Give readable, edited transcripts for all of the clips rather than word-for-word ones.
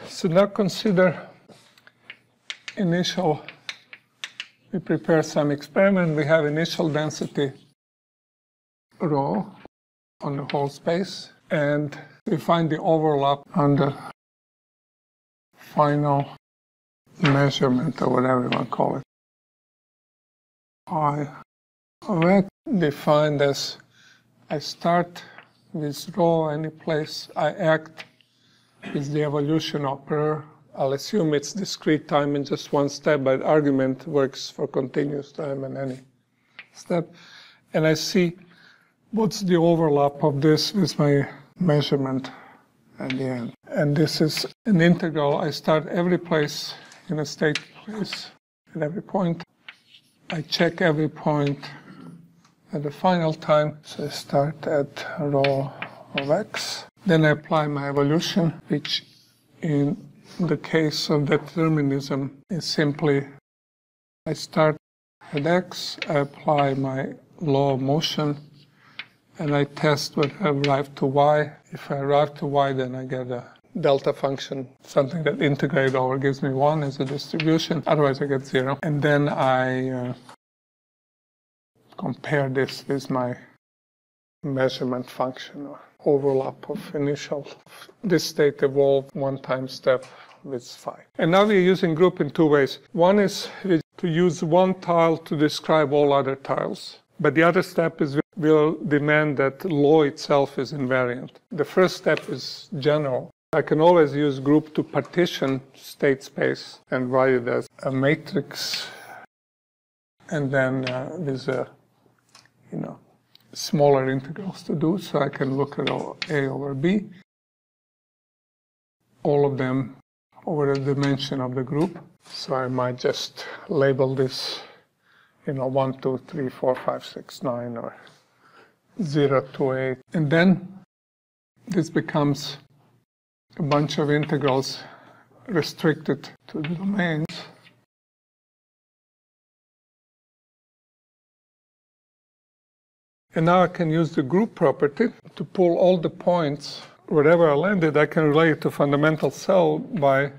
So now consider initial, we prepare some experiment, we have initial density rho on the whole space, and we find the overlap on the final measurement, or whatever you want to call it. I have defined as I start with rho any place I act with the evolution operator. I'll assume it's discrete time in just one step, but argument works for continuous time in any step. And I see what's the overlap of this with my measurement at the end. And this is an integral. I start every place in a state place at every point. I check every point at the final time. So I start at rho of x. Then I apply my evolution, which in the case of determinism is simply I start at x, I apply my law of motion, and I test whether I arrive to y. If I arrive to y, then I get a delta function, something that integrated over gives me 1 as a distribution. Otherwise, I get 0. And then I compare this with my measurement function or overlap of initial. This state evolved one time step with phi. And now we're using group in two ways. One is to use one tile to describe all other tiles. But the other step is we'll demand that law itself is invariant. The first step is general. I can always use group to partition state space and write it as a matrix, and then with a, smaller integrals to do. So I can look at A over B, all of them over the dimension of the group. So I might just label this, 1, 2, 3, 4, 5, 6, 9, or 0 to 8. And then this becomes a bunch of integrals restricted to the domains. And now I can use the group property to pull all the points. Wherever I landed, I can relate it to fundamental cell by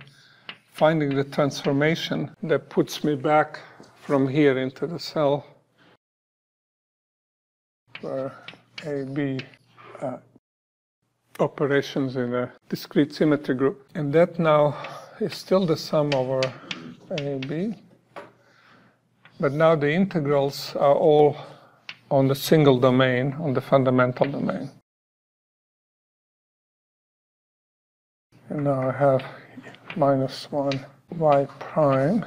finding the transformation that puts me back from here into the cell where A, B operations in a discrete symmetry group. And that now is still the sum over A, B. But now the integrals are all on the single domain, on the fundamental domain. And now I have minus 1 y prime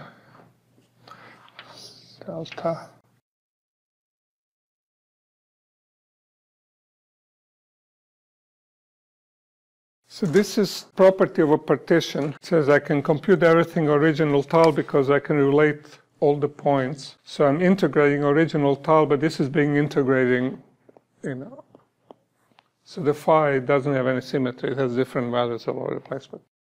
delta. So this is property of a partition. It says I can compute everything original tile because I can relate all the points. So I'm integrating original tile, but this is being integrating, So the phi doesn't have any symmetry. It has different values all over the place. But